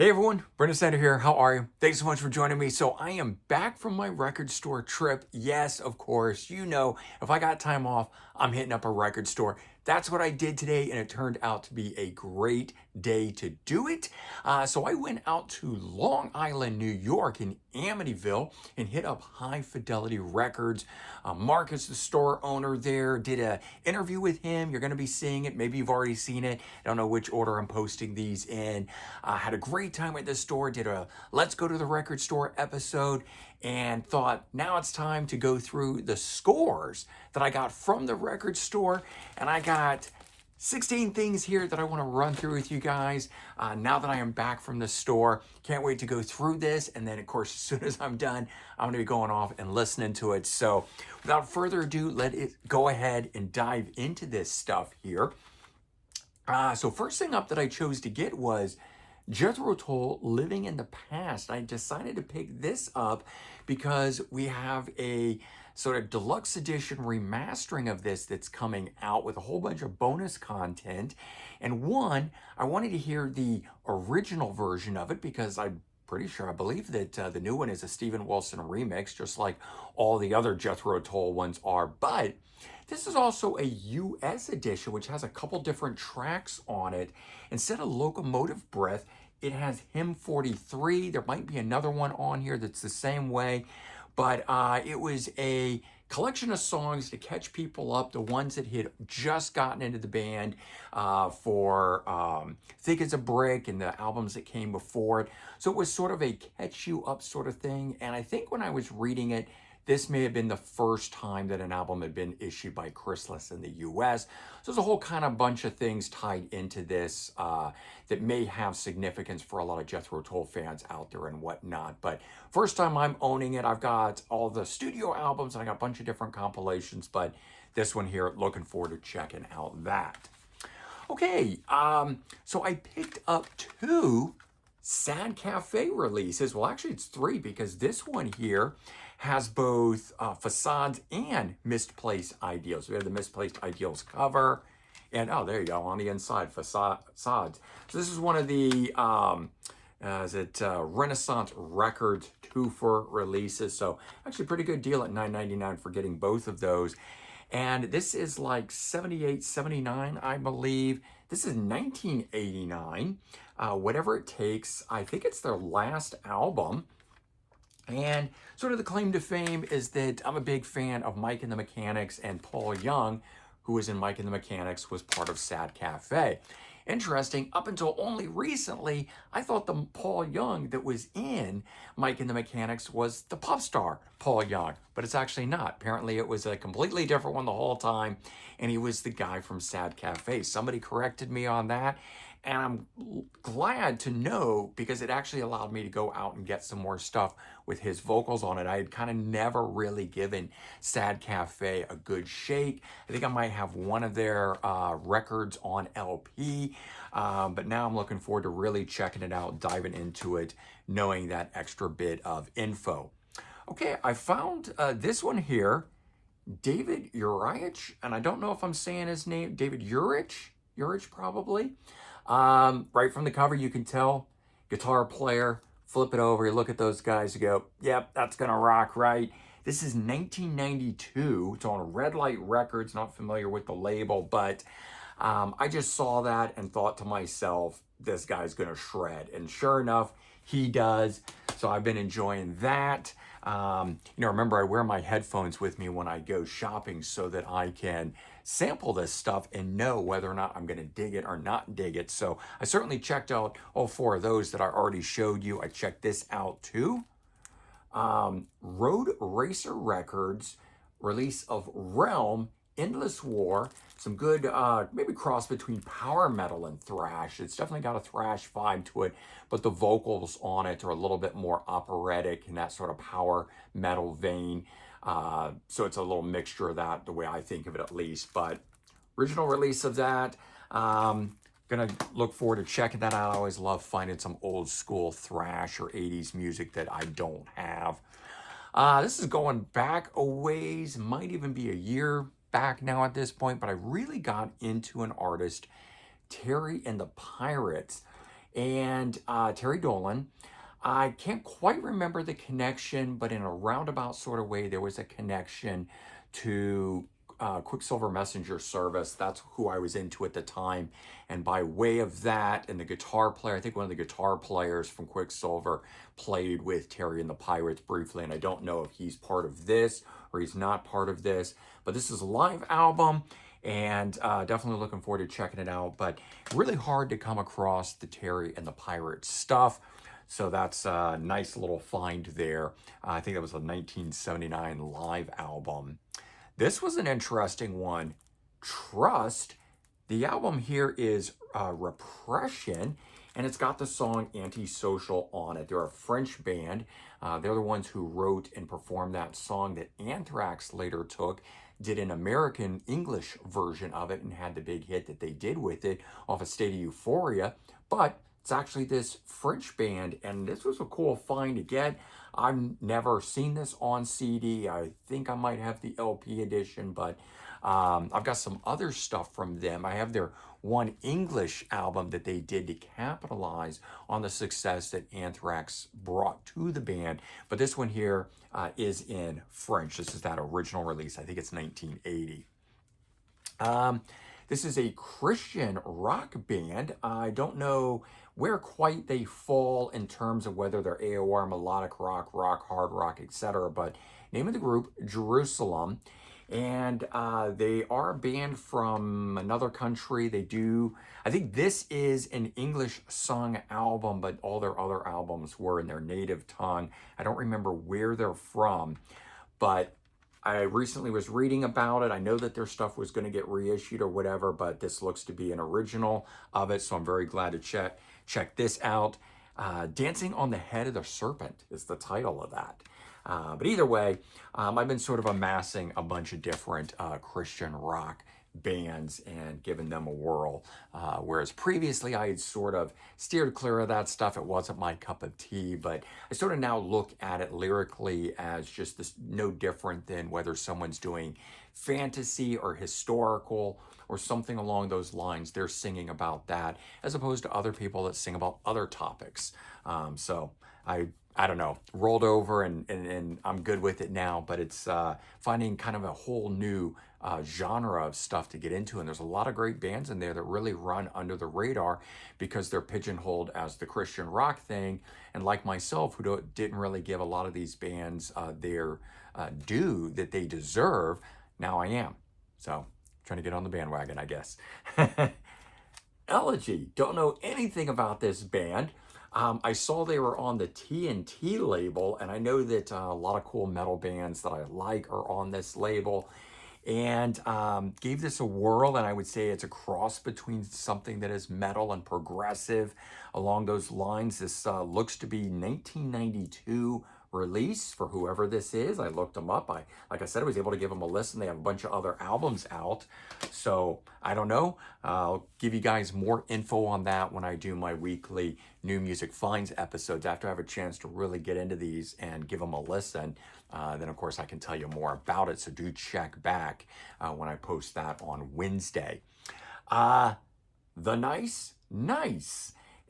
Hey everyone, Brendan Snyder here. How are you? Thanks so much for joining me. So I am back from my record store trip. Yes, of course, if I got time off, I'm hitting up a record store. That's what I did today, and it turned out to be a great day to do it. So I went out to Long Island, New York, in Amityville, and hit up High Fidelity Records. Marcus, the store owner there, did an interview with him. You're going to be seeing it. Maybe you've already seen it. I don't know which order I'm posting these in. Had a great time at this store. Did a Let's Go to the Record Store episode, and thought now it's time to go through the scores that I got from the record store. And I got 16 things here that I want to run through with you guys now that I am back from the store. Can't wait to go through this. And then, of course, as soon as I'm done, I'm going to be going off and listening to it. So without further ado, let it go ahead and dive into this stuff here. So first thing up that I chose to get was Jethro Tull, Living in the Past. I decided to pick this up because we have a sort of deluxe edition remastering of this that's coming out with a whole bunch of bonus content. And one, I wanted to hear the original version of it because I'm pretty sure, I believe that the new one is a Steven Wilson remix, just like all the other Jethro Tull ones are. But this is also a US edition, which has a couple different tracks on it. Instead of Locomotive Breath, it has Hymn 43. There might be another one on here that's the same way, but it was a collection of songs to catch people up, the ones that had just gotten into the band for Thick as a Brick and the albums that came before it. So it was sort of a catch you up sort of thing. And I think when I was reading it, this may have been the first time that an album had been issued by Chrysalis in the US. So there's a whole kind of bunch of things tied into this that may have significance for a lot of Jethro Tull fans out there and whatnot. But first time I'm owning it. I've got all the studio albums and I got a bunch of different compilations, but this one here, looking forward to checking out that. Okay, so I picked up two Sad Cafe releases. Well, actually it's three because this one here has both Facades and Misplaced Ideals. We have the Misplaced Ideals cover, and oh, there you go, on the inside, Facades. So this is one of the Renaissance Records twofer releases. So actually pretty good deal at $9.99 for getting both of those. And this is like 78, 79, I believe. This is 1989. Whatever It Takes. I think it's their last album. And sort of the claim to fame is that I'm a big fan of Mike and the Mechanics, and Paul Young, who was in Mike and the Mechanics, was part of Sad Cafe. Interesting, up until only recently, I thought the Paul Young that was in Mike and the Mechanics was the pop star Paul Young, but it's actually not. Apparently it was a completely different one the whole time, and he was the guy from Sad Cafe. Somebody corrected me on that, and I'm glad to know because it actually allowed me to go out and get some more stuff with his vocals on it. I had kind of never really given Sad Cafe a good shake. I think I might have one of their records on LP, but now I'm looking forward to really checking it out, diving into it, knowing that extra bit of info. Okay, I found this one here, David Urich, and I don't know if I'm saying his name, David Urich probably. Right from the cover, you can tell, guitar player, flip it over, you look at those guys, you go, yep, that's gonna rock, right? This is 1992, it's on Red Light Records, not familiar with the label, but I just saw that and thought to myself, this guy's gonna shred, and sure enough, he does. So I've been enjoying that. Remember, I wear my headphones with me when I go shopping so that I can sample this stuff and know whether or not I'm going to dig it or not dig it. So I certainly checked out all four of those that I already showed you. I checked this out too. Road Racer Records, release of Realm, Endless War, some good, maybe cross between power metal and thrash. It's definitely got a thrash vibe to it, but the vocals on it are a little bit more operatic in that sort of power metal vein. So it's a little mixture of that, the way I think of it at least. But original release of that, gonna look forward to checking that out. I always love finding some old school thrash or 80s music that I don't have. This is going back a ways, might even be a year back now at this point, but I really got into an artist, Terry and the Pirates. and Terry Dolan. I can't quite remember the connection, but in a roundabout sort of way, there was a connection to Quicksilver Messenger Service. That's who I was into at the time. And by way of that, and the guitar player, I think one of the guitar players from Quicksilver played with Terry and the Pirates briefly. And I don't know if he's part of this or he's not part of this, but this is a live album. And definitely looking forward to checking it out. But really hard to come across the Terry and the Pirates stuff. So that's a nice little find there. I think that was a 1979 live album. This was an interesting one. Trust. The album here is Repression, and it's got the song Antisocial on it. They're a French band. They're the ones who wrote and performed that song that Anthrax later took, did an American English version of it, and had the big hit that they did with it off of State of Euphoria. But it's actually this French band, and this was a cool find to get. I've never seen this on CD. I think I might have the LP edition, but I've got some other stuff from them. I have their one English album that they did to capitalize on the success that Anthrax brought to the band. But this one here is in French. This is that original release. I think it's 1980. This is a Christian rock band. I don't know where quite they fall in terms of whether they're AOR, melodic rock, rock, hard rock, etc. But name of the group, Jerusalem. And they are a band from another country. They do, I think this is an English sung album, but all their other albums were in their native tongue. I don't remember where they're from, but I recently was reading about it. I know that their stuff was going to get reissued or whatever, but this looks to be an original of it, so I'm very glad to check this out. Dancing on the Head of the Serpent is the title of that. But either way, I've been sort of amassing a bunch of different Christian rock bands and given them a whirl. Whereas previously I had sort of steered clear of that stuff. It wasn't my cup of tea, but I sort of now look at it lyrically as just this, no different than whether someone's doing fantasy or historical or something along those lines. They're singing about that as opposed to other people that sing about other topics. So I don't know, rolled over and I'm good with it now, but it's finding kind of a whole new genre of stuff to get into. And there's a lot of great bands in there that really run under the radar because they're pigeonholed as the Christian rock thing. And like myself, who didn't really give a lot of these bands their due that they deserve, now I am. So trying to get on the bandwagon, I guess. Elegy, don't know anything about this band. I saw they were on the TNT label, and I know that a lot of cool metal bands that I like are on this label, and gave this a whirl, and I would say it's a cross between something that is metal and progressive along those lines. This looks to be 1992 release for whoever this is. I looked them up. Like I said, I was able to give them a listen. They have a bunch of other albums out. So I don't know. I'll give you guys more info on that when I do my weekly New Music Finds episodes. After I have a chance to really get into these and give them a listen, then of course I can tell you more about it. So do check back when I post that on Wednesday. The Nice.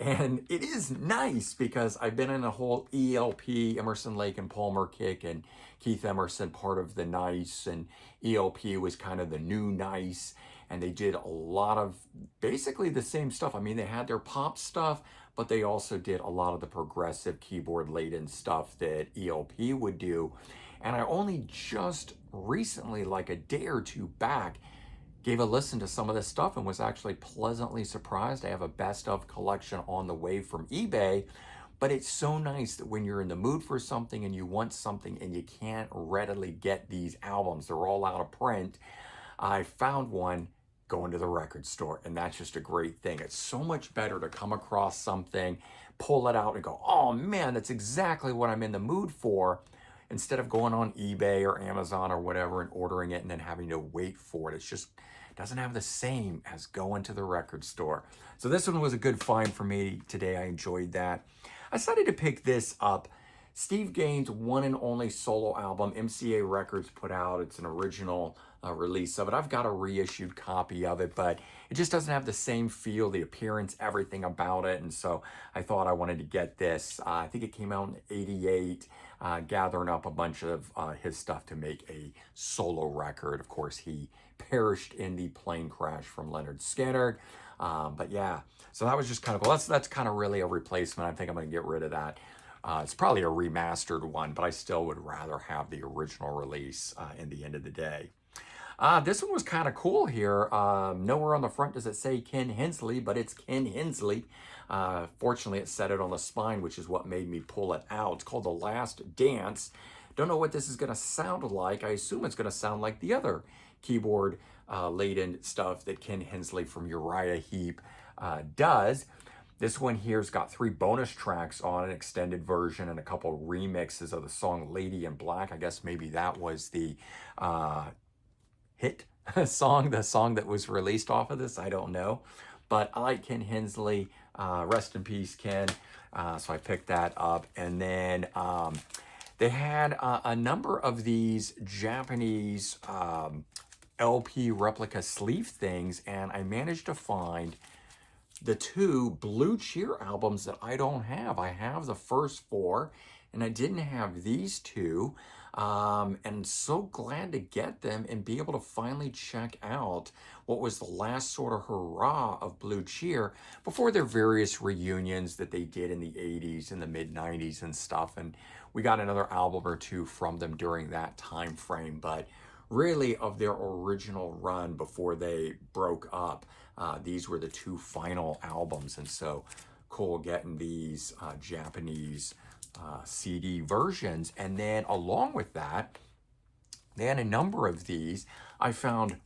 And it is nice because I've been in a whole ELP, Emerson, Lake and Palmer kick, and Keith Emerson part of the Nice, and ELP was kind of the new Nice, and they did a lot of basically the same stuff. I mean, they had their pop stuff, but they also did a lot of the progressive keyboard laden stuff that ELP would do. And I only just recently, like a day or two back, gave a listen to some of this stuff and was actually pleasantly surprised. I have a best of collection on the way from eBay, but it's so nice that when you're in the mood for something and you want something and you can't readily get these albums, they're all out of print. I found one going to the record store, and that's just a great thing. It's so much better to come across something, pull it out and go, oh man, that's exactly what I'm in the mood for, instead of going on eBay or Amazon or whatever and ordering it and then having to wait for it. It's just doesn't have the same as going to the record store. So this one was a good find for me today. I enjoyed that. I decided to pick this up. Steve Gaines' one and only solo album, MCA Records put out. It's an original release of it. I've got a reissued copy of it, but it just doesn't have the same feel, the appearance, everything about it. And so I thought I wanted to get this. I think it came out in '88, gathering up a bunch of his stuff to make a solo record. Of course, he perished in the plane crash from Leonard Skinner. But yeah, so that was just kind of cool. That's kind of really a replacement. I think I'm going to get rid of that. It's probably a remastered one, but I still would rather have the original release in the end of the day. This one was kind of cool here. Nowhere on the front does it say Ken Hensley, but it's Ken Hensley. Fortunately, it said it on the spine, which is what made me pull it out. It's called The Last Dance. Don't know what this is going to sound like. I assume it's going to sound like the other keyboard laden stuff that Ken Hensley from Uriah Heep does. This one here's got 3 bonus tracks on an extended version and a couple remixes of the song Lady in Black. I guess maybe that was the hit song, the song that was released off of this. I don't know. But I like Ken Hensley. Rest in peace, Ken. So I picked that up. And then they had a number of these Japanese LP replica sleeve things, and I managed to find the 2 Blue Cheer albums that I don't have. I have the first 4, and I didn't have these 2. And so glad to get them and be able to finally check out what was the last sort of hurrah of Blue Cheer before their various reunions that they did in the 80s and the mid 90s and stuff. And we got another album or 2 from them during that time frame, but really of their original run before they broke up, these were the 2 final albums. And so cool getting these Japanese CD versions. And then along with that, they had a number of these. I found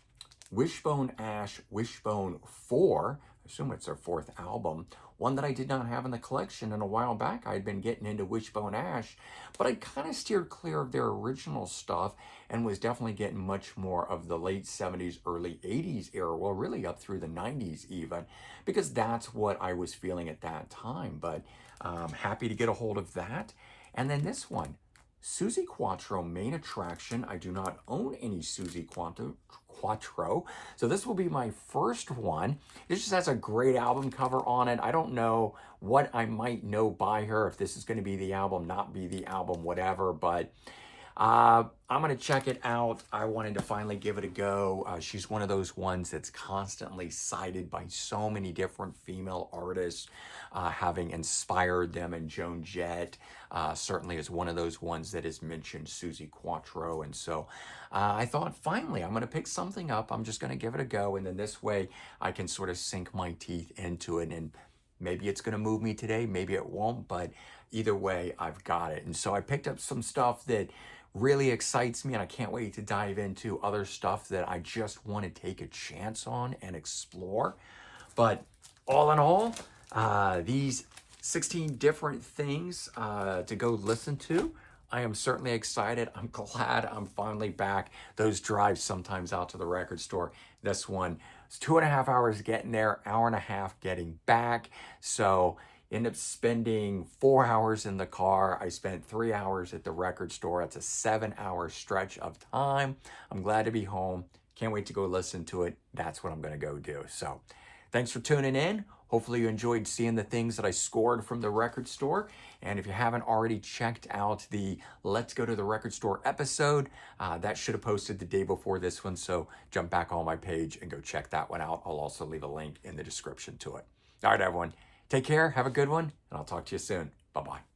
Wishbone Ash, Wishbone 4, I assume it's their 4th album, one that I did not have in the collection. And a while back, I had been getting into Wishbone Ash, but I kind of steered clear of their original stuff and was definitely getting much more of the late 70s, early 80s era, well, really up through the 90s even, because that's what I was feeling at that time. But happy to get a hold of that. And then this one, Suzie Quattro Main Attraction. I do not own any Suzie Quattro, so this will be my first one. It just has a great album cover on it. I don't know what I might know by her, if this is going to be the album, not be the album, whatever, but I'm going to check it out. I wanted to finally give it a go. She's one of those ones that's constantly cited by so many different female artists, having inspired them. And Joan Jett certainly is one of those ones that has mentioned Suzie Quattro. And so I thought, finally, I'm going to pick something up. I'm just going to give it a go. And then this way I can sort of sink my teeth into it. And maybe it's going to move me today, maybe it won't, but either way, I've got it. And so I picked up some stuff that really excites me, and I can't wait to dive into other stuff that I just want to take a chance on and explore. But all in all, these 16 different things to go listen to, I am certainly excited. I'm glad I'm finally back. Those drives sometimes out to the record store. This one is 2.5 hours getting there, 1.5 hours getting back. So end up spending 4 hours in the car. I spent 3 hours at the record store. That's a 7-hour stretch of time. I'm glad to be home. Can't wait to go listen to it. That's what I'm going to go do. So thanks for tuning in. Hopefully you enjoyed seeing the things that I scored from the record store. And if you haven't already checked out the Let's Go to the Record Store episode, that should have posted the day before this one. So jump back on my page and go check that one out. I'll also leave a link in the description to it. All right, everyone. Take care. Have a good one. And I'll talk to you soon. Bye-bye.